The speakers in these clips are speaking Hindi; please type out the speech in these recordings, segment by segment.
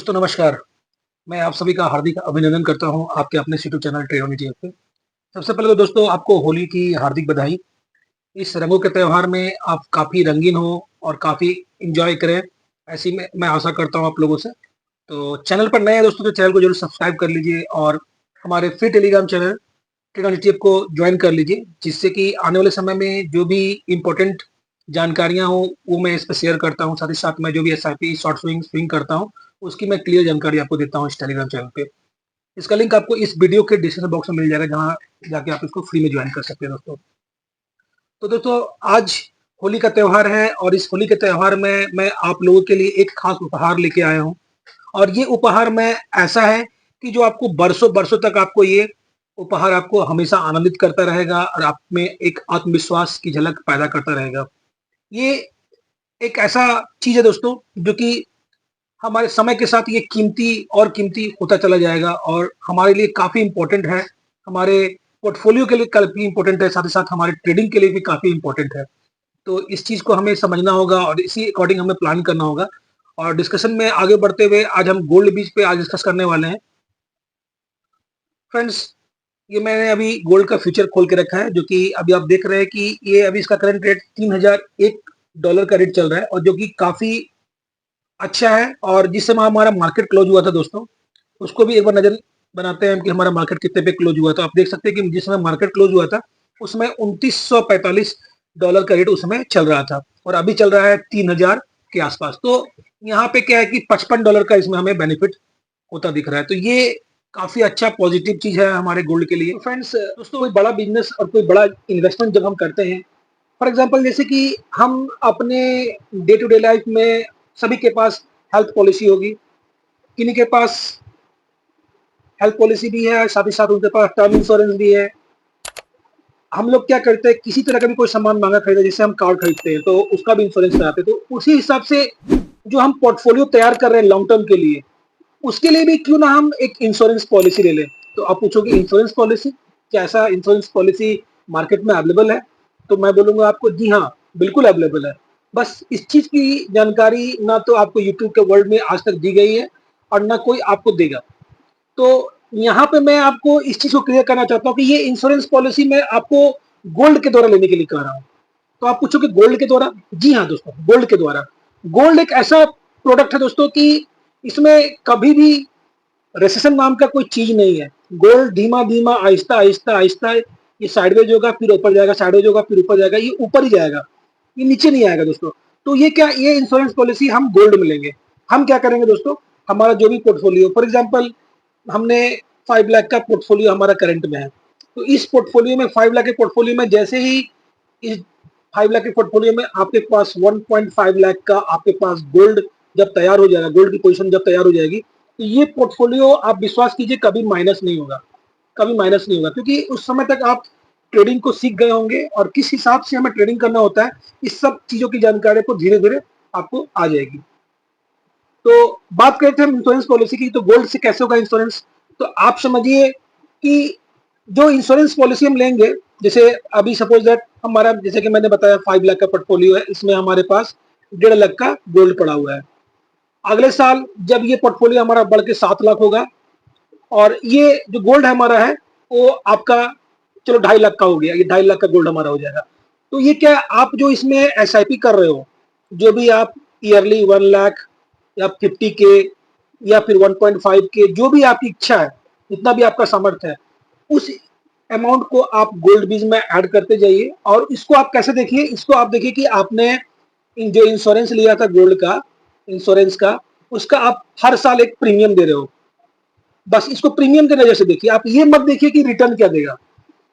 दोस्तों नमस्कार। मैं आप सभी का हार्दिक अभिनंदन करता हूं आपके अपने YouTube channel trade on ETF पे। सबसे पहले तो दोस्तों आपको होली की हार्दिक बधाई। इस रंगों के त्योहार में आप काफ़ी रंगीन हो और काफ़ी एंजॉय करें, ऐसी मैं आशा करता हूं आप लोगों से। तो चैनल पर नए हैं दोस्तों तो चैनल को ज़रूर सब्सक्राइब कर लीजिए और हमारे free Telegram channel trade on ETF को ज्वाइन कर लीजिए, जिससे कि आने वाले समय में जो भी इम्पोर्टेंट जानकारियाँ हो वो मैं इस पे शेयर करता हूँ। साथ ही साथ मैं जो भी एसआईपी शॉर्ट स्विंग करता हूँ, उसकी मैं क्लियर जानकारी आपको देता हूँ इस टेलीग्राम चैनल पे। इसका लिंक आपको इस वीडियो के डिस्क्रिप्शन बॉक्स में मिल जाएगा, जहाँ जाके आप इसको फ्री में ज्वाइन कर सकते हैं दोस्तों। तो दोस्तों आज होली का त्योहार है और इस होली के त्योहार में मैं आप लोगों के लिए एक खास उपहार लेके आया हूँ। और ये उपहार में ऐसा है कि जो आपको बरसों बरसों तक आपको ये उपहार आपको हमेशा आनंदित करता रहेगा और आप में एक आत्मविश्वास की झलक पैदा करता रहेगा। ये एक ऐसा चीज है दोस्तों जो कि हमारे समय के साथ ये कीमती और कीमती होता चला जाएगा और हमारे लिए काफी इंपॉर्टेंट है। हमारे पोर्टफोलियो के लिए काफी इंपॉर्टेंट है, साथ ही साथ हमारे ट्रेडिंग के लिए भी काफी इंपॉर्टेंट है। तो इस चीज को हमें समझना होगा और इसी अकॉर्डिंग हमें प्लान करना होगा। और डिस्कशन में आगे बढ़ते हुए आज हम गोल्ड बीच पे आज डिस्कस करने वाले हैं फ्रेंड्स। ये मैंने अभी गोल्ड का फ्यूचर खोल के रखा है, जो कि अभी आप देख रहे हैं कि ये अभी इसका करंट रेट $3001 का रेट चल रहा है और जो कि काफी अच्छा है। और जिस समय हमारा मार्केट क्लोज हुआ था दोस्तों, उसको भी एक बार नजर बनाते हैं कि हमारा मार्केट कितने पे क्लोज हुआ था। आप देख सकते हैं कि जिस समय मार्केट क्लोज हुआ था उसमें $2945 का रेट उसमें चल रहा था और अभी चल रहा है 3000 के आसपास। तो यहाँ पे क्या है कि $55 का इसमें हमें बेनिफिट होता दिख रहा है। तो ये काफी अच्छा पॉजिटिव चीज है हमारे गोल्ड के लिए। तो फ्रेंड्स दोस्तों, कोई बड़ा बिजनेस और कोई बड़ा इन्वेस्टमेंट जब हम करते हैं, फॉर एग्जाम्पल जैसे कि हम अपने डे टू डे लाइफ में सभी के पास हेल्थ पॉलिसी होगी, किन्हीं के पास हेल्थ पॉलिसी भी है, साथ ही साथ उनके पास टर्म इंश्योरेंस भी है। हम लोग क्या करते हैं, किसी तरह का भी कोई सामान महंगा खरीदे, जैसे हम कार खरीदते हैं तो उसका भी इंश्योरेंस कराते हैं। तो उसी हिसाब से जो हम पोर्टफोलियो तैयार कर रहे हैं लॉन्ग टर्म के लिए, उसके लिए भी क्यों ना हम एक इंश्योरेंस पॉलिसी ले लें। तो आप पूछोगे इंश्योरेंस पॉलिसी, क्या ऐसा इंश्योरेंस पॉलिसी मार्केट में अवेलेबल है? तो मैं बोलूंगा आपको जी हाँ, बिल्कुल अवेलेबल है। बस इस चीज की जानकारी ना तो आपको यूट्यूब के वर्ल्ड में आज तक दी गई है और ना कोई आपको देगा। तो यहाँ पे मैं आपको इस चीज को क्लियर करना चाहता हूँ कि ये इंश्योरेंस पॉलिसी मैं आपको गोल्ड के द्वारा लेने के लिए कह रहा हूँ। तो आप पूछोगे गोल्ड के द्वारा? जी हाँ दोस्तों, गोल्ड के द्वारा। गोल्ड एक ऐसा प्रोडक्ट है दोस्तों कि इसमें कभी भी रेसेशन नाम का कोई चीज नहीं है। गोल्ड धीमा धीमा आहिस्ता आहिस्ता आहिस्ता ये साइडवेज होगा, फिर ऊपर जाएगा, साइडवेज होगा, फिर ऊपर जाएगा, ये ऊपर ही जाएगा, ये नीचे नहीं आएगा दोस्तों। तो ये क्या, ये इंश्योरेंस पॉलिसी हम गोल्ड में लेंगे। हम क्या करेंगे दोस्तों, हमारा जो भी पोर्टफोलियो, फॉर एग्जाम्पल हमने 5 लाख का पोर्टफोलियो हमारा करंट में है, तो इस पोर्टफोलियो में 5 लाख के पोर्टफोलियो में जैसे ही इस 5 लाख के पोर्टफोलियो में आपके पास 1.5 लाख का आपके पास गोल्ड जब तैयार हो जाएगा, गोल्ड की पोजीशन जब तैयार हो जाएगी, तो ये पोर्टफोलियो आप विश्वास कीजिए कभी माइनस नहीं होगा, कभी माइनस नहीं होगा। क्योंकि उस समय तक आप ट्रेडिंग को सीख गए होंगे और किस हिसाब से हमें ट्रेडिंग करना होता है, इस सब चीजों की जानकारी को धीरे धीरे आपको आ जाएगी। तो बात करते हैं इंश्योरेंस पॉलिसी की, तो गोल्ड से कैसे होगा इंश्योरेंस? तो आप समझिए कि जो इंश्योरेंस पॉलिसी हम लेंगे, जैसे अभी सपोज दैट हमारा, जैसे कि मैंने बताया 5 लाख का पोर्टफोलियो है, इसमें हमारे पास 1.5 लाख का गोल्ड पड़ा हुआ है। अगले साल जब ये पोर्टफोलियो हमारा बढ़ के 7 लाख होगा और ये जो गोल्ड हमारा है वो आपका, चलो 2.5 लाख का हो गया, ये 2.5 लाख का गोल्ड हमारा हो जाएगा। तो ये क्या, आप जो इसमें एसआईपी कर रहे हो, जो भी आप ईयरली 1 लाख या 50K या फिर 1.5K, जो भी आपकी इच्छा है, जितना भी आपका सामर्थ्य है, उस अमाउंट को आप गोल्ड बीज में ऐड करते जाइए। और इसको आप कैसे देखिए, इसको आप देखिए कि आपने जो इंश्योरेंस लिया था गोल्ड का, इंश्योरेंस का, उसका आप हर साल एक प्रीमियम दे रहे हो। बस इसको प्रीमियम के नजर से देखिए, आप ये मत देखिए कि रिटर्न क्या देगा।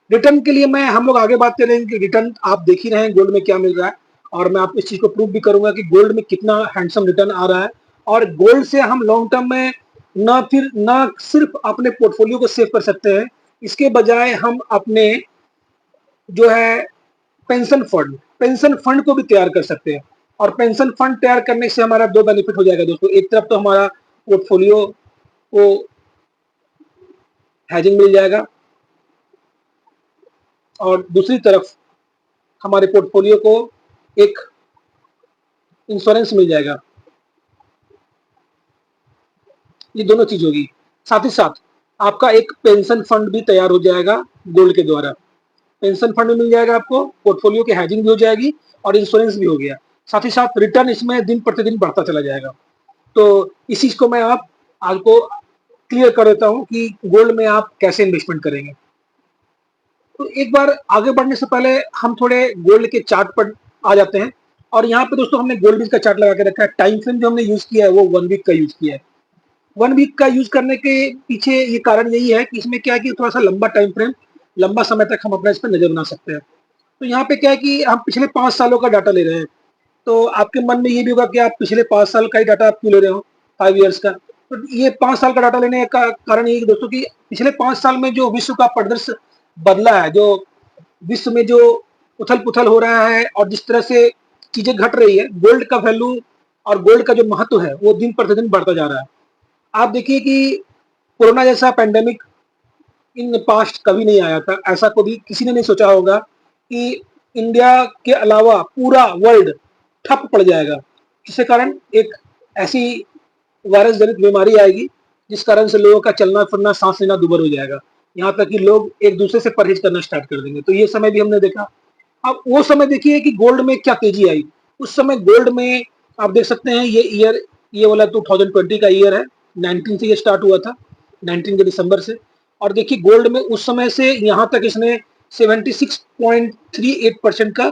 रिटर्न के लिए मैं, हम लोग आगे बात करेंगे कि रिटर्न आप देख ही रहे हैं गोल्ड में क्या मिल रहा है, और मैं आपको इस चीज को प्रूव भी करूंगा कि गोल्ड में कितना हैंडसम रिटर्न आ रहा है। और गोल्ड से हम लॉन्ग टर्म में ना सिर्फ अपने पोर्टफोलियो को सेव कर सकते हैं, इसके बजाय हम अपने जो है पेंशन फंड को भी तैयार कर सकते हैं। और पेंशन फंड तैयार करने से हमारा दो बेनिफिट हो जाएगा दोस्तों। एक तरफ तो हमारा पोर्टफोलियो को हैजिंग मिल जाएगा और दूसरी तरफ हमारे पोर्टफोलियो को एक इंश्योरेंस मिल जाएगा। ये दोनों चीज होगी। साथ ही साथ आपका एक पेंशन फंड भी तैयार हो जाएगा गोल्ड के द्वारा। पेंशन फंड भी मिल जाएगा आपको, पोर्टफोलियो की हैजिंग भी हो जाएगी और इंश्योरेंस भी हो गया। साथ ही साथ रिटर्न इसमें दिन प्रतिदिन बढ़ता चला जाएगा। तो इस चीज को मैं आपको क्लियर कर देता हूँ कि गोल्ड में आप कैसे इन्वेस्टमेंट करेंगे। तो एक बार आगे बढ़ने से पहले हम थोड़े गोल्ड के चार्ट पर आ जाते हैं। और यहाँ पे दोस्तों हमने गोल्ड का चार्ट लगा के रखा है। टाइम फ्रेम जो हमने यूज किया है वो 1 वीक का यूज किया है। 1 वीक का यूज करने के पीछे ये कारण यही है कि इसमें क्या है कि थोड़ा सा लंबा टाइम फ्रेम, लंबा समय तक हम अपना इस पर नजर बना सकते हैं। तो यहाँ पे क्या है कि हम पिछले 5 सालों का डाटा ले रहे हैं। तो आपके मन में ये भी होगा कि आप पिछले 5 साल का ही डाटा आप क्यों ले रहे हो, 5 ईयर्स का। तो ये 5 साल का डाटा लेने का कारण ये दोस्तों कि पिछले 5 साल में जो विश्व का परिदृश्य बदला है, जो विश्व में जो उथल पुथल हो रहा है और जिस तरह से चीजें घट रही है, गोल्ड का वैल्यू और गोल्ड का जो महत्व है वो दिन प्रतिदिन बढ़ता जा रहा है। आप देखिए कि कोरोना जैसा पैंडेमिक इन पास्ट कभी नहीं आया था। ऐसा कभी किसी ने नहीं सोचा होगा कि इंडिया के अलावा पूरा वर्ल्ड ठप पड़ जाएगा, जिसके कारण एक ऐसी वायरस जनित बीमारी आएगी जिस कारण से लोगों का चलना फिरना, सांस लेना दुभर हो जाएगा। यहाँ तक कि लोग एक दूसरे से परहेज करना स्टार्ट कर देंगे। तो ये समय भी हमने देखा। अब वो समय देखिए कि गोल्ड में क्या तेजी आई। उस समय गोल्ड में आप देख सकते हैं ये ईयर, ये वाला 2020 का ईयर है। 19 से ये स्टार्ट हुआ था, 19 के दिसंबर से। और देखिए गोल्ड में उस समय से यहाँ तक इसने 76.38% का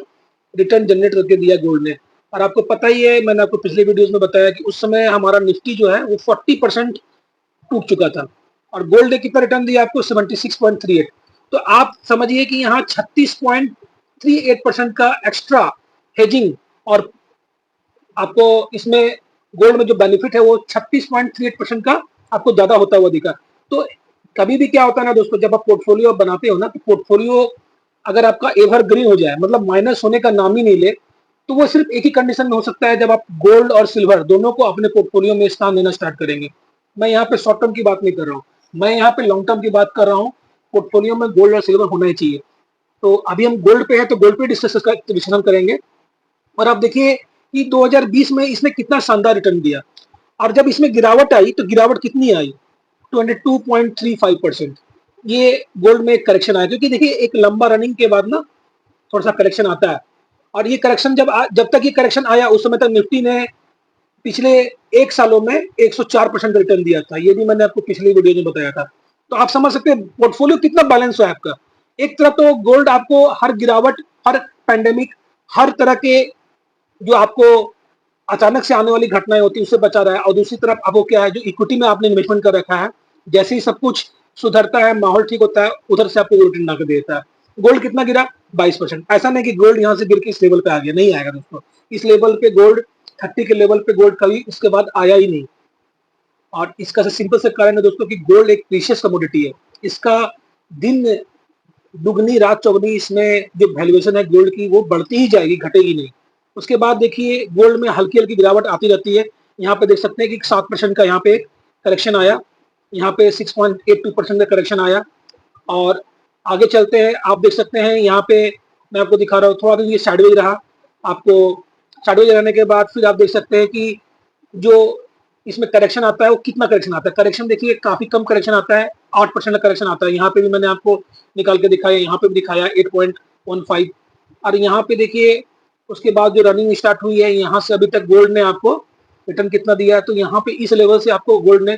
रिटर्न जनरेट करके दिया गोल्ड ने। और आपको पता ही है, मैंने आपको पिछले वीडियोस में बताया कि उस समय हमारा निफ्टी जो है वो 40% टूट चुका था और गोल्ड ने कितना रिटर्न दिया आपको, 76.38। तो आप समझिए कि यहाँ 36.38% का एक्स्ट्रा हेजिंग और आपको इसमें गोल्ड में जो बेनिफिट है वो 36.38% का आपको ज्यादा होता हुआ दिखा। तो कभी भी क्या होता है ना दोस्तों, जब आप पोर्टफोलियो बनाते हो ना, तो पोर्टफोलियो अगर आपका एवरग्रीन हो जाए, मतलब माइनस होने का नाम ही नहीं ले, तो वो सिर्फ एक ही कंडीशन में हो सकता है, जब आप गोल्ड और सिल्वर दोनों को अपने पोर्टफोलियो में स्थान देना स्टार्ट करेंगे। मैं यहाँ पे शॉर्ट टर्म की बात नहीं कर रहा हूँ, मैं यहाँ पे लॉन्ग टर्म की बात कर रहा हूँ। पोर्टफोलियो में गोल्ड और सिल्वर होना ही चाहिए। तो अभी हम गोल्ड पे है तो गोल्ड पे डिस्कशन करेंगे। और आप देखिए कि 2020 में इसने कितना शानदार रिटर्न दिया। और जब इसमें गिरावट आई तो गिरावट कितनी आई, 22.35%। ये गोल्ड में एक करेक्शन आया, क्योंकि देखिए एक लंबा रनिंग के बाद ना थोड़ा सा करेक्शन आता है। और ये करेक्शन जब तक ये करेक्शन आया उस समय तक निफ्टी ने पिछले 1 सालों में 104% रिटर्न दिया था। ये भी मैंने आपको पिछली वीडियो में बताया था। तो आप समझ सकते हैं पोर्टफोलियो कितना बैलेंस है आपका। एक तरफ तो गोल्ड आपको हर गिरावट, हर पैंडेमिक, हर तरह के जो आपको अचानक से आने वाली घटनाएं होती है उससे बचा रहा है। और दूसरी तरफ आपको क्या है, जो इक्विटी में आपने इन्वेस्टमेंट कर रखा है, जैसे ही सब कुछ सुधरता है, माहौल ठीक होता है, उधर से आपको गोल्ड ला के देता है। गोल्ड कितना गिरा, 22%। ऐसा नहीं कि गोल्ड यहाँ से गिर के इस लेवल पे आ गया, नहीं आएगा दोस्तों। इस लेवल पे गोल्ड 30 के लेवल पे गोल्ड कभी उसके बाद आया ही नहीं। और इसका सिंपल से कारण है दोस्तों कि गोल्ड एक प्रीशियस कमोडिटी है। इसका दिन दुगनी रात चौगनी इसमें जो वैल्यूएशन है गोल्ड की वो बढ़ती ही जाएगी, घटेगी नहीं। उसके बाद देखिए गोल्ड में हल्की हल्की गिरावट आती रहती है। यहाँ पे देख सकते हैं कि 7% का यहाँ पे करेक्शन आया, यहाँ पे 6.82% का करेक्शन आया। और आगे चलते हैं, आप देख सकते हैं यहाँ पे मैं आपको दिखा रहा हूँ, थोड़ा दिन ये साइडवेज रहा। आपको साइडवेज रहने के बाद फिर आप देख सकते हैं कि जो इसमें करेक्शन आता है वो कितना करेक्शन आता है। करेक्शन देखिए काफी कम करेक्शन आता है, 8% का करेक्शन आता है। यहाँ पे भी मैंने आपको निकाल के दिखाया, यहाँ पे भी दिखाया 8.15। और यहाँ पे देखिए उसके बाद जो रनिंग स्टार्ट हुई है, यहाँ से अभी तक गोल्ड ने आपको रिटर्न कितना दिया है। तो यहाँ पे इस लेवल से आपको गोल्ड ने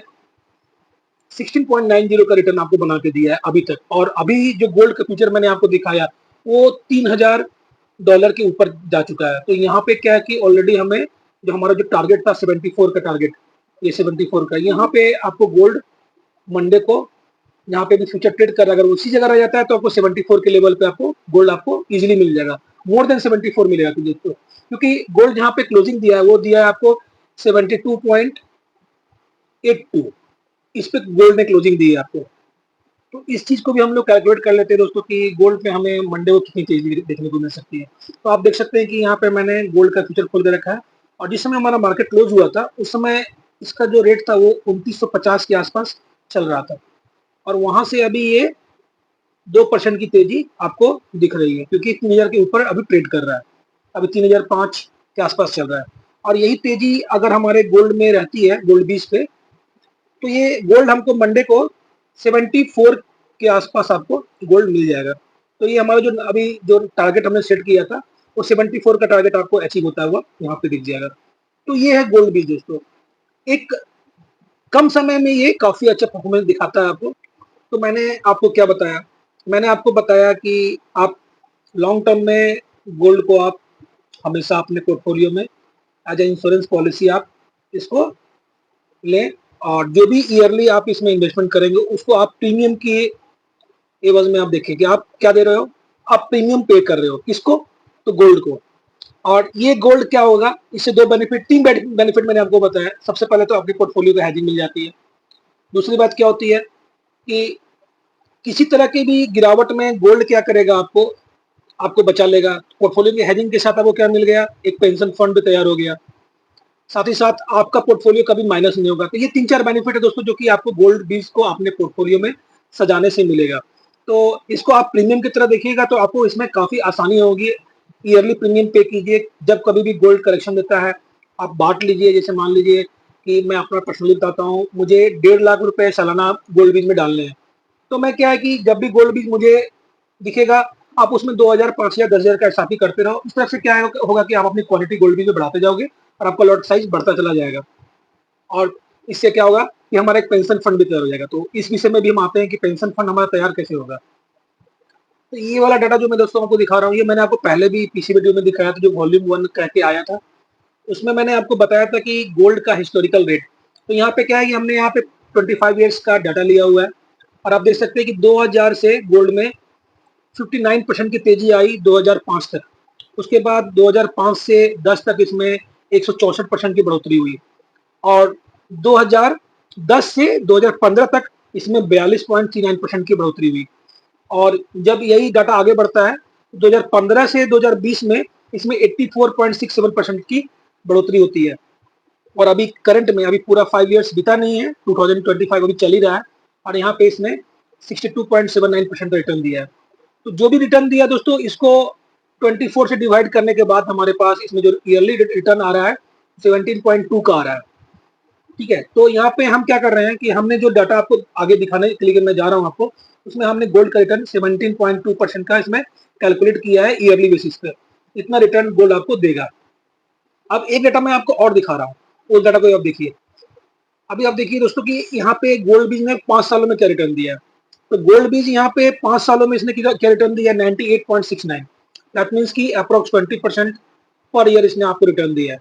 16.90 का रिटर्न आपको बना के दिया है अभी तक। और अभी जो गोल्ड का फ्यूचर मैंने आपको दिखाया वो $3000 के ऊपर जा चुका है। तो यहाँ पे क्या है कि ऑलरेडी हमें जो हमारा जो टारगेट था 74 का टारगेट, ये 74 का, यहाँ पे आपको गोल्ड मंडे को यहाँ पे भी फ्यूचर ट्रेड कर रहा है। अगर उसी जगह रह जाता है तो आपको 74 के लेवल पे आपको गोल्ड आपको इजीली मिल जाएगा, मोर देन 74 मिलेगा दोस्तों। क्योंकि गोल्ड जहाँ पे क्लोजिंग दिया है वो दिया है आपको 72.82, इस पे गोल्ड ने क्लोजिंग दी है आपको। तो इस चीज को भी हम लोग कैलकुलेट कर लेते हैं दोस्तों कि गोल्ड पे हमें मंडे को कितनी तेजी देखने को मिल सकती है। तो आप देख सकते हैं कि यहाँ पे मैंने गोल्ड का फ्यूचर खोल के रखा है। और जिस समय हमारा मार्केट क्लोज हुआ था उस समय इसका जो रेट था वो 2950 के आसपास चल रहा था। और वहां से अभी ये 2% की तेजी आपको दिख रही है, क्योंकि 3000 के ऊपर अभी ट्रेड कर रहा है, अभी 3005 के आसपास चल रहा है। और यही तेजी अगर हमारे गोल्ड में रहती है, गोल्ड 20 पे, तो ये गोल्ड हमको मंडे को 74 के आसपास आपको गोल्ड मिल जाएगा। तो ये हमारा जो अभी जो टारगेट हमने सेट किया था वो 74 का टारगेट आपको अचीव होता हुआ यहाँ पे दिख जाएगा। तो ये है गोल्ड बीज दोस्तों। एक कम समय में ये काफी अच्छा परफॉर्मेंस दिखाता है आपको। तो मैंने आपको क्या बताया, मैंने आपको बताया कि आप लॉन्ग टर्म में गोल्ड को आप हमेशा अपने पोर्टफोलियो में एज ए इंश्योरेंस पॉलिसी आप इसको लें, और जो भी ईयरली आप इसमें इन्वेस्टमेंट करेंगे उसको आप प्रीमियम की एवज में आप देखें कि आप क्या दे रहे हो, आप प्रीमियम पे कर रहे हो किसको, तो गोल्ड को। और ये गोल्ड क्या होगा, इससे दो बेनिफिट, तीन बेनिफिट मैंने आपको बताया। सबसे पहले तो आपके पोर्टफोलियो को हेजिंग मिल जाती है। दूसरी बात क्या होती है कि किसी तरह की भी गिरावट में गोल्ड क्या करेगा, आपको आपको बचा लेगा। पोर्टफोलियो की हेजिंग के साथ आपको क्या मिल गया, एक पेंशन फंड भी तैयार हो गया। साथ ही साथ आपका पोर्टफोलियो कभी माइनस नहीं होगा। तो ये तीन चार बेनिफिट है दोस्तों जो कि आपको गोल्ड बीज को अपने पोर्टफोलियो में सजाने से मिलेगा। तो इसको आप प्रीमियम की तरह देखिएगा तो आपको इसमें काफी आसानी होगी। ईयरली प्रीमियम पे कीजिए, जब कभी भी गोल्ड करेक्शन देता है आप बांट लीजिए। जैसे मान लीजिए कि मैं अपना पर्सनली बताता हूँ, मुझे 1.5 लाख रुपए सालाना गोल्ड बीज में डालने हैं। तो मैं क्या है कि जब भी गोल्ड बीज मुझे दिखेगा आप उसमें 2,000, 5,000, 10,000 का एसआईपी करते रहो। इस तरह से क्या होगा कि आप अपनी क्वांटिटी गोल्ड बीज में बढ़ाते जाओगे और आपका लॉट साइज बढ़ता चला जाएगा। और इससे क्या होगा कि हमारा एक पेंशन फंड भी तैयार हो जाएगा। तो इस विषय में भी हम आते हैं कि पेंशन फंड हमारा तैयार कैसे होगा। तो ये वाला डाटा जो मैं दोस्तों आपको दिखा रहा हूँ, ये मैंने आपको पहले भी पीछे वीडियो में दिखाया था जो वॉल्यूम 1 कह के आया था। उसमें मैंने आपको बताया था कि गोल्ड का हिस्टोरिकल रेट। तो यहाँ पे क्या है कि हमने यहाँ पे 25 ईयर्स का डाटा लिया हुआ है और आप देख सकते हैं कि 2000 से गोल्ड में 59% की तेजी आई 2005 तक। उसके बाद 2005 से 10 तक इसमें 164% की बढ़ोतरी हुई और 2010 से 2015 तक इसमें 42.39% की बढ़ोतरी हुई। और जब यही डाटा आगे बढ़ता है 2015 से 2020 में इसमें 84.67% की बढ़ोतरी होती है। और अभी करंट में अभी पूरा 5 इयर्स बीता नहीं है, 2025 अभी चल ही रहा है और यहाँ पे इसने 62.79% का रिटर्न दिया है। तो जो भी रिटर्न दिया दोस्तों, इसको 24 से डिवाइड करने के बाद हमारे पास इसमें जो ईयरली रिटर्न आ रहा है 17.2 का आ रहा है। ठीक है, तो यहाँ पे हम क्या कर रहे हैं कि हमने जो डाटा आपको आगे दिखाने के लिए मैं जा रहा हूँ आपको, उसमें हमने गोल्ड का रिटर्न 17.2% का इसमें कैलकुलेट किया है ईयरली बेसिस पे। इतना रिटर्न गोल्ड आपको देगा। अब एक डाटा मैं आपको और दिखा रहा हूँ, उस डाटा को आप देखिए। अभी आप देखिए दोस्तों कि यहाँ पे गोल्ड बीज ने 5 सालों में क्या रिटर्न दिया है। तो गोल्ड बीज यहाँ पे 5 सालों में इसने क्या रिटर्न दिया, 98.69। दैट मीन्स की अप्रोक्स 20% पर ईयर इसने आपको रिटर्न दिया है।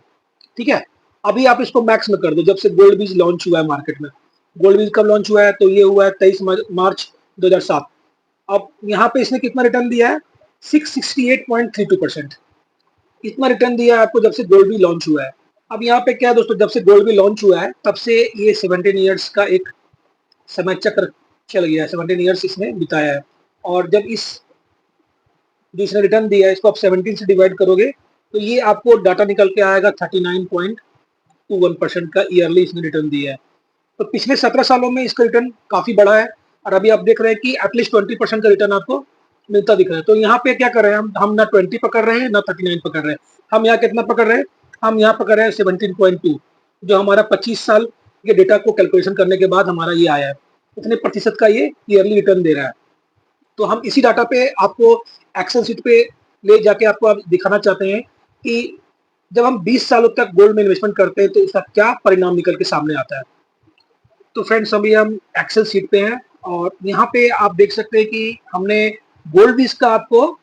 ठीक है, अभी आप इसको मैक्स में कर दो। जब से गोल्ड बीज लॉन्च हुआ है मार्केट में, गोल्ड बीज कब लॉन्च हुआ है, तो ये हुआ है 23 मार्च 2007। अब यहाँ पे इसने कितना रिटर्न दिया है, 668.32%। इतना रिटर्न दिया है आपको जब से गोल्ड बीज लॉन्च हुआ है। अब यहाँ पे क्या है दोस्तों, जब से गोल्ड बीज लॉन्च हुआ है तब से ये 17 ईयर्स का एक समय चक्र चल गया है, 17 ईयर्स इसने बिताया है। और जब इस जो इसने रिटर्न दिया है इसको आप 17 से डिवाइड करोगे तो ये आपको डाटा निकल के आएगा 39.21% का ईयरली इसने रिटर्न दिया है। तो पिछले 17 सालों में इसका रिटर्न काफी बड़ा है और अभी आप देख रहे हैं कि एटलीस्ट 20% का रिटर्न आपको मिलता दिख रहा है। तो यहाँ पे क्या कर रहे हैं हम ना 20 पकड़ रहे हैं ना 39 पकड़ रहे हैं, हम यहाँ कितना पकड़ रहे हैं, हम यहाँ पकड़ रहे हैं 17.2, जो हमारा 25 साल के डेटा को कैलकुलेशन करने के बाद हमारा ये आया है। इतने प्रतिशत का ये ईयरली रिटर्न दे रहा है। तो हम इसी डाटा पे आपको एक्सेल सीट पे ले जाके आपको आप दिखाना चाहते हैं कि जब हम 20 सालों तक गोल्ड में इन्वेस्टमेंट करते हैं तो इसका क्या परिणाम निकल के सामने आता है। तो फ्रेंड्स अभी हम एक्सेल सीट पे हैं और यहाँ पे आप देख सकते हैं कि हमने गोल्ड बीज का आपको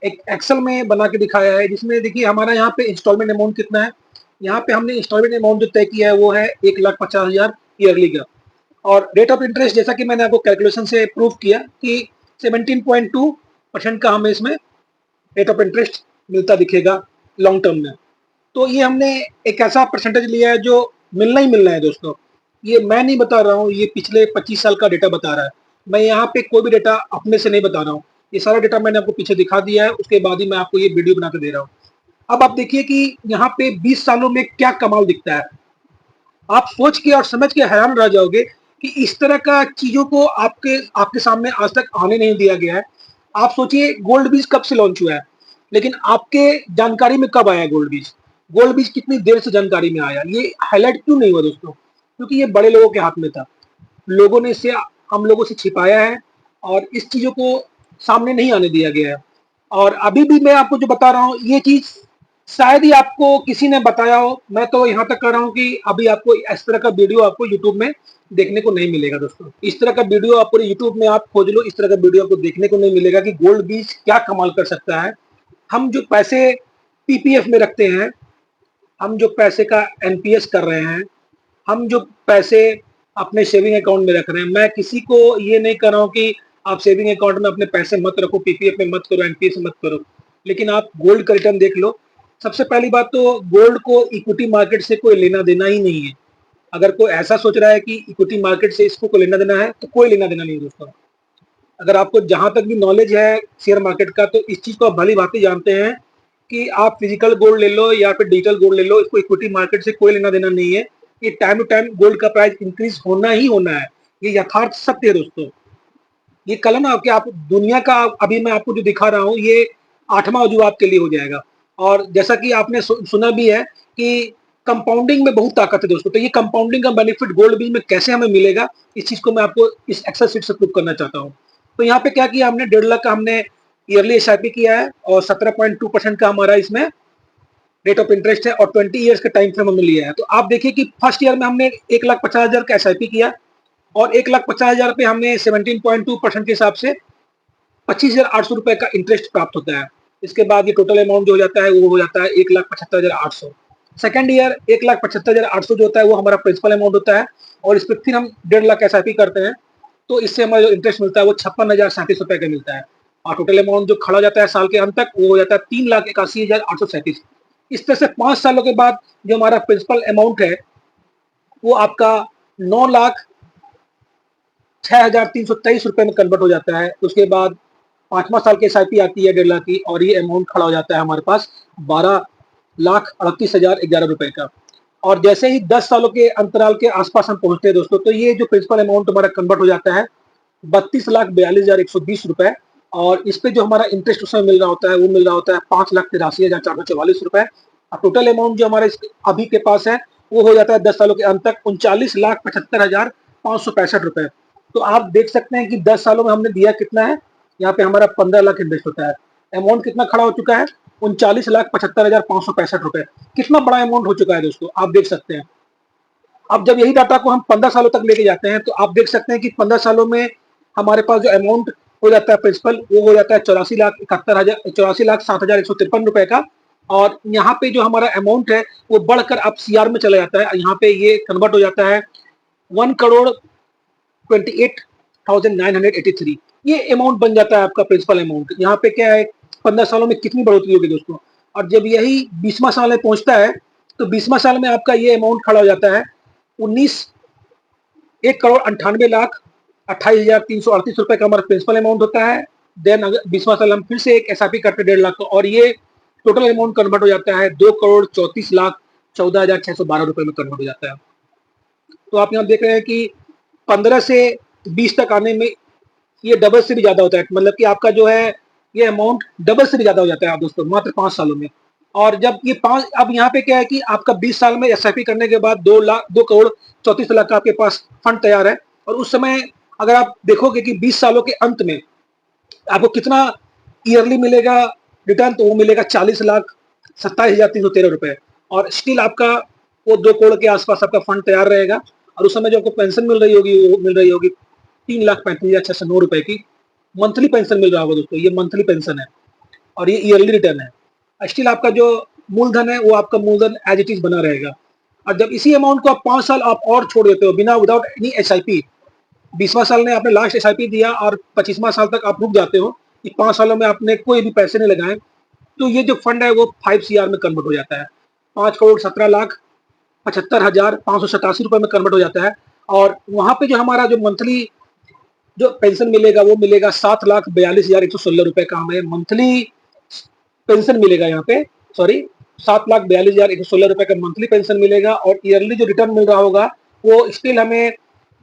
एक एक्सेल में बना के दिखाया है, जिसमें देखिए हमारा यहाँ पे इंस्टॉलमेंट अमाउंट कितना है। यहाँ पे हमने इंस्टॉलमेंट अमाउंट जो तय किया है वो है 1,50,000 ईयरली का। और रेट ऑफ इंटरेस्ट जैसा कि मैंने आपको कैलकुलेशन से प्रूव किया कि 17.2% का हमें इसमें रेट ऑफ इंटरेस्ट मिलता दिखेगा लॉन्ग टर्म में। तो ये हमने एक ऐसा परसेंटेज लिया है जो मिलना ही मिलना है दोस्तों। ये मैं नहीं बता रहा हूँ, ये पिछले 25 साल का डेटा बता रहा है। मैं यहाँ पे कोई भी डेटा अपने से नहीं बता रहा हूँ, ये सारा डेटा मैंने आपको पीछे दिखा दिया है, उसके बाद ही मैं आपको ये वीडियो बना के दे रहा हूँ। अब आप देखिए कि यहाँ पे 20 सालों में क्या कमाल दिखता है। आप सोच के और समझ के हैरान रह जाओगे कि इस तरह का चीजों को आपके आपके सामने आज तक आने नहीं दिया गया है। आप सोचिए गोल्ड बीज कब से लॉन्च हुआ है, लेकिन आपके जानकारी में कब आया गोल्ड बीज, गोल्ड बीज कितनी देर से जानकारी में आया, ये हाईलाइट क्यों नहीं हुआ दोस्तों, क्योंकि ये बड़े लोगों के हाथ में था। लोगों ने इसे हम लोगों से छिपाया है और इस चीज़ों को सामने नहीं आने दिया गया है। और अभी भी मैं आपको जो बता रहा हूँ, ये चीज़ शायद ही आपको किसी ने बताया हो। मैं तो यहाँ तक कर रहा हूँ कि अभी आपको इस तरह का वीडियो आपको यूट्यूब में देखने को नहीं मिलेगा दोस्तों। इस तरह का वीडियो आप पूरे यूट्यूब में आप खोज लो, इस तरह का वीडियो आपको देखने को नहीं मिलेगा कि गोल्ड बीज क्या कमाल कर सकता है। हम जो पैसे पीपीएफ में रखते हैं, हम जो पैसे का एनपीएस कर रहे हैं, हम जो पैसे अपने सेविंग अकाउंट में रख रहे हैं, मैं किसी को ये नहीं कर रहा हूँ कि आप सेविंग अकाउंट में अपने पैसे मत रखो, पीपीएफ में मत करो, एनपीएस मत करो, लेकिन आप गोल्ड का रिटर्न देख लो। सबसे पहली बात तो गोल्ड को इक्विटी मार्केट से कोई लेना देना ही नहीं है। अगर कोई ऐसा सोच रहा है कि इक्विटी मार्केट से इसको कोई लेना देना है, तो कोई लेना देना नहीं है दोस्तों। अगर आपको जहां तक भी नॉलेज है शेयर मार्केट का, तो इस चीज को आप भली भांति जानते हैं कि आप फिजिकल गोल्ड ले लो या फिर डिजिटल गोल्ड ले लो, इसको इक्विटी मार्केट से कोई लेना देना नहीं है। ये टाइम टू टाइम गोल्ड का प्राइस इंक्रीज होना ही होना है, ये यथार्थ सत्य है दोस्तों। ये कल ना कि आप दुनिया का, अभी मैं आपको जो दिखा रहा हूँ, ये 8वां अजूबा आपके लिए हो जाएगा। और जैसा कि आपने सुना भी है कि कंपाउंडिंग में बहुत ताकत है दोस्तों। तो ये कंपाउंडिंग का बेनिफिट गोल्ड बीज में कैसे हमें मिलेगा, इस चीज को मैं आपको इस एक्सेल शीट से प्रूव करना चाहता हूँ। तो यहाँ पे क्या किया हमने, 1.5 लाख का हमने ईयरली एसआईपी किया है और 17.2% का हमारा इसमें रेट ऑफ इंटरेस्ट है और 20 ईयर्स का टाइम फ्रेम हमने लिया है। तो आप देखिए कि फर्स्ट ईयर में हमने 1,50,000 का एसआईपी किया और 1,50,000 पे हमने 17.2% के हिसाब से 25,800 रुपए का इंटरेस्ट प्राप्त होता है। इसके बाद ये टोटल अमाउंट जो हो जाता है वो हो जाता है 1,75,800। सेकेंड ईयर 1,75,800 जो होता है वो हमारा प्रिंसिपल अमाउंट होता है और इस पर फिर हम 1.5 लाख एसआईपी करते हैं। तो इससे हमारा जो इंटरेस्ट मिलता है वो 56,037 रुपए का मिलता है और टोटल अमाउंट जो खड़ा हो जाता है साल के अंत तक वो हो जाता है 3,81,837। इस तरह से 5 सालों के बाद जो हमारा प्रिंसिपल अमाउंट है वो आपका 9,06,323 रुपए में कन्वर्ट हो जाता है। उसके बाद 5वां साल की एसआईपी आती है 1.5 लाख की और ये अमाउंट खड़ा हो जाता है हमारे पास 12,38,011 रुपए का। और जैसे ही 10 सालों के अंतराल के आसपास हम पहुंचते हैं दोस्तों, तो ये जो प्रिंसिपल अमाउंट हमारा कन्वर्ट हो जाता है 32,42,120 रुपए और इस पे जो हमारा इंटरेस्ट उसमें मिल रहा होता है वो मिल रहा होता है 5,83,444 रुपए। और टोटल अमाउंट जो हमारे अभी के पास है वो हो जाता है 10 सालों के अंत तक 39,75,565 रुपए। तो आप देख सकते हैं कि 10 सालों में हमने दिया कितना है। यहाँ पे हमारा 15 लाख इन्वेस्ट होता है, अमाउंट कितना खड़ा हो चुका है 39,75,565 रुपए। कितना बड़ा अमाउंट हो चुका है दोस्तों, आप देख सकते हैं। अब जब यही डाटा को हम 15 सालों तक लेके जाते हैं तो आप देख सकते हैं कि 15 सालों में हमारे पास जो अमाउंट हो जाता है प्रिंसिपल वो हो जाता है 84,71,000 84,07,153 रुपए का। और यहाँ पे जो हमारा अमाउंट है वो बढ़कर अब सीआर में चला जाता है। यहाँ पे ये कन्वर्ट हो जाता है 1,28,983। ये अमाउंट बन जाता है आपका प्रिंसिपल अमाउंट। यहाँ पे क्या है 15 सालों में कितनी बढ़ोतरी होगी दोस्तों। और जब यही 20वां साल में पहुंचता है तो 20वां साल में आपका ये अमाउंट खड़ा हो जाता है 1,98,98,38,338 रुपए का हमारा प्रिंसिपल अमाउंट होता है। देन अगर 20वां साल हम फिर से एक एसआईपी करते हैं 1.5 लाख का और ये टोटल अमाउंट कन्वर्ट हो जाता है 2,34,14,612 रुपए में कन्वर्ट हो जाता है। तो आप यहाँ देख रहे हैं कि 15 से 20 तक आने में ये डबल से भी ज्यादा होता है। मतलब कि आपका जो है ये अमाउंट डबल से भी ज्यादा हो जाता है आप दोस्तों मात्र 5 सालों में। और जब ये अब यहाँ पे क्या है कि आपका 20 साल में एसआईपी करने के बाद 2,34 लाख का आपके पास फंड तैयार है। और उस समय अगर आप देखोगे कि 20 सालों के अंत में आपको कितना ईयरली मिलेगा रिटर्न, तो वो मिलेगा 40,27,313 रुपए। और स्टिल आपका वो 2 करोड़ के आसपास आपका फंड तैयार रहेगा। और उस समय जो आपको पेंशन मिल रही होगी वो मिल रही होगी 3,35,609 रुपए की मंथली पेंशन मिल रहा होगा दोस्तों। ये मंथली पेंशन है और ये ईयरली रिटर्न है। स्टिल आपका जो मूलधन है वो आपका मूलधन एज इट इज बना रहेगा। और जब इसी अमाउंट को आप 5 साल आप और छोड़ देते हो बिना विदाउट एनी एसआईपी, 20वां साल में आपने लास्ट एसआईपी दिया और 25वां साल तक आप रुक जाते हो कि 5 सालों में आपने कोई भी पैसे नहीं लगाए, तो ये जो फंड है वो 5 CR में कन्वर्ट हो जाता है। 5,17,75,587 रुपए में कन्वर्ट हो जाता है। और वहां पे जो हमारा जो मंथली जो पेंशन मिलेगा वो मिलेगा 7,42,116 रुपए का हमें मंथली पेंशन मिलेगा यहाँ पे। सॉरी, 7,42,116 रुपए का मंथली पेंशन मिलेगा। और ईयरली जो रिटर्न मिल रहा होगा वो स्टिल हमें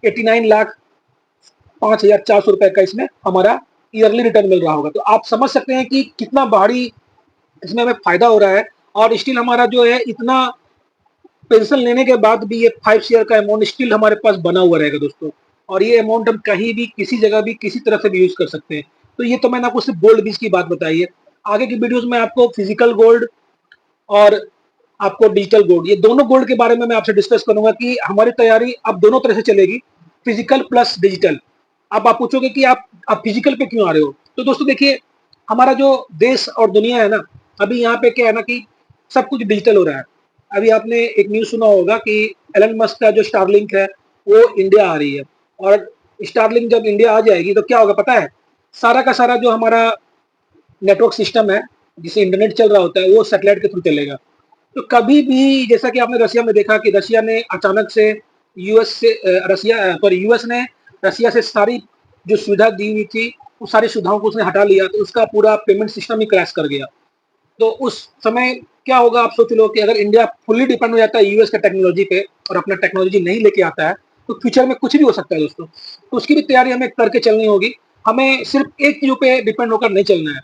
89,05,400 रुपए का इसमें हमारा ईयरली रिटर्न मिल रहा होगा। तो आप समझ सकते हैं कि कितना भारी इसमें हमें फायदा हो रहा है। और स्टिल हमारा जो है इतना पेंशन लेने के बाद भी ये 5 शेयर का अमाउंट स्टिल हमारे पास बना हुआ रहेगा दोस्तों। और ये अमाउंट हम कहीं भी, किसी जगह भी, किसी तरह से भी यूज कर सकते हैं। तो ये तो मैंने आपको सिर्फ गोल्ड बीज की बात बताई है। आगे की वीडियोस में आपको फिजिकल गोल्ड और आपको डिजिटल गोल्ड, ये दोनों गोल्ड के बारे में मैं आपसे डिस्कस करूंगा कि हमारी तैयारी अब दोनों तरह से चलेगी, फिजिकल प्लस डिजिटल। अब आप पूछोगे कि आप फिजिकल पे क्यों आ रहे हो? तो दोस्तों देखिए, हमारा जो देश और दुनिया है ना, अभी यहाँ पे क्या है ना कि सब कुछ डिजिटल हो रहा है। अभी आपने एक न्यूज सुना होगा कि एलन मस्क का जो स्टारलिंक है वो इंडिया आ रही है, और स्टारलिंक जब इंडिया आ जाएगी तो क्या होगा पता है? सारा का सारा जो हमारा नेटवर्क सिस्टम है, जिसे इंटरनेट चल रहा होता है, वो सैटेलाइट के थ्रू चलेगा। तो कभी भी, जैसा कि आपने रसिया में देखा कि रसिया ने अचानक से यूएस से यूएस ने रसिया से सारी जो सुविधा दी हुई थी, उस सारी सुविधाओं को उसने हटा लिया, तो उसका पूरा पेमेंट सिस्टम ही क्रैश कर गया। तो उस समय क्या होगा, आप सोच लो कि अगर इंडिया फुल्ली डिपेंड हो जाता है यूएस के टेक्नोलॉजी पे और अपना टेक्नोलॉजी नहीं लेके आता है, तो फ्यूचर में कुछ भी हो सकता है दोस्तों। तो उसकी भी तैयारी हमें करके चलनी होगी। हमें सिर्फ एक चीजों पे डिपेंड होकर नहीं चलना है।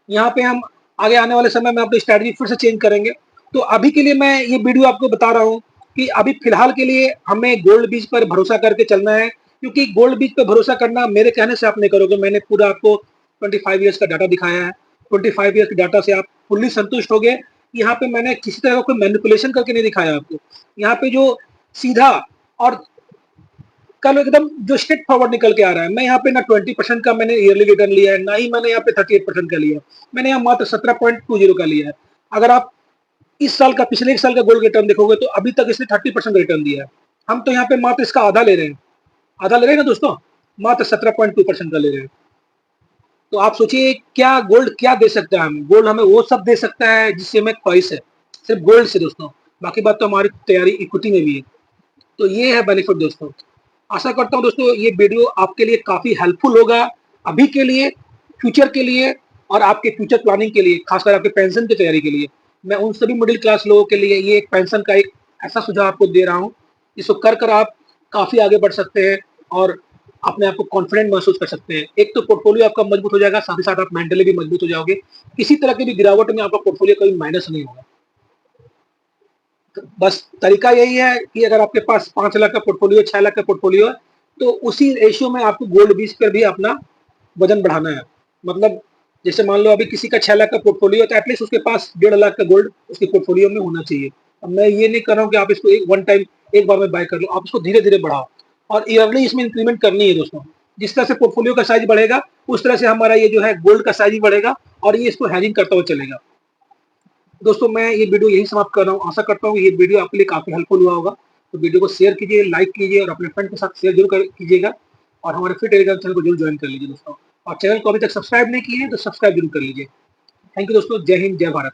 यहाँ पे हम आगे आने वाले समय में अपनी स्ट्रैटेजी फिर से चेंज करेंगे। तो अभी के लिए मैं ये वीडियो आपको बता रहा हूँ कि अभी फिलहाल के लिए हमें गोल्ड बीज पर भरोसा करके चलना है, क्योंकि गोल्ड बीज पर भरोसा करना मेरे कहने से आप नहीं करोगे। मैंने पूरा आपको 25 ईयर्स का डाटा दिखाया है। 25 ईयर्स के डाटा से आप फुल्ली संतुष्ट हो गए। यहाँ पे मैंने किसी तरह का कोई मैनिपुलेशन करके नहीं दिखाया आपको। यहाँ पे जो सीधा और कल एकदम जो स्ट्रेट फॉरवर्ड निकल के आ रहा है, मैं यहाँ पे ना 20% का मैंने ईयरली रिटर्न लिया है, ना ही मैंने यहाँ पे 38% का लिया है। मैंने यहाँ मात्र 17.20 का लिया है। अगर आप इस साल का, पिछले एक साल का गोल्ड रिटर्न देखोगे तो अभी तक इसने 30% रिटर्न दिया है। हम तो यहाँ पे मात्र इसका आधा ले रहे हैं। आधा ले रहे हैं ना दोस्तों, मात्र 17.2% का ले रहे हैं। तो आप सोचिए क्या गोल्ड क्या दे सकता है हमें? गोल्ड हमें वो सब दे सकता है जिससे हमें ख्वाहिश है, सिर्फ गोल्ड से दोस्तों। बाकी बात तो हमारी तैयारी इक्विटी में भी है। तो ये है बेनिफिट दोस्तों। आशा करता हूँ दोस्तों ये वीडियो आपके लिए काफी हेल्पफुल होगा, अभी के लिए, फ्यूचर के लिए, और आपके फ्यूचर प्लानिंग के लिए, खासकर आपके पेंशन की तैयारी के लिए। मैं उन सभी मिडिल क्लास लोगों के लिए ये एक पेंशन का एक ऐसा सुझाव आपको दे रहा हूँ जिसको कर आप काफी आगे बढ़ सकते हैं और अपने आप को कॉन्फिडेंट महसूस कर सकते हैं। एक तो पोर्टफोलियो आपका मजबूत हो जाएगा, साथ ही साथ आप मेंटली भी मजबूत हो जाओगे। किसी तरह की भी गिरावट में आपका पोर्टफोलियो कभी माइनस नहीं होगा। बस तरीका यही है कि अगर आपके पास 5 लाख का पोर्टफोलियो, 6 लाख का पोर्टफोलियो है, तो उसी रेशियो में आपको गोल्ड बीज पर भी अपना वजन बढ़ाना है। मतलब जैसे मान लो अभी किसी का 6 लाख का पोर्टफोलियो है, तो एटलीस्ट उसके पास 1.5 लाख का गोल्ड उसके पोर्टफोलियो में होना चाहिए। अब मैं ये नहीं कर रहा हूँ कि आप इसको एक वन टाइम एक बार में बाय कर लो, आप इसको धीरे धीरे बढ़ाओ और ईयरली इसमें इंक्रीमेंट करनी है दोस्तों। जिस तरह से पोर्टफोलियो का साइज बढ़ेगा, उस तरह से हमारा ये जो है गोल्ड का साइज भी बढ़ेगा और ये इसको हैजिंग करता हुआ चलेगा। दोस्तों मैं ये वीडियो यही समाप्त कर रहा हूँ। आशा करता हूँ ये वीडियो आपके लिए काफी हेल्पफुल हुआ होगा। तो वीडियो को शेयर कीजिए, लाइक कीजिए और अपने फ्रेंड के साथ शेयर जरूर कीजिएगा। और हमारे फिट टेलीग्राम चैनल को जरूर ज्वाइन कर लीजिए दोस्तों। और चैनल को अभी तक सब्सक्राइब नहीं किए हैं तो सब्सक्राइब जरूर कर लीजिए। थैंक यू दोस्तों। जय हिंद, जय भारत।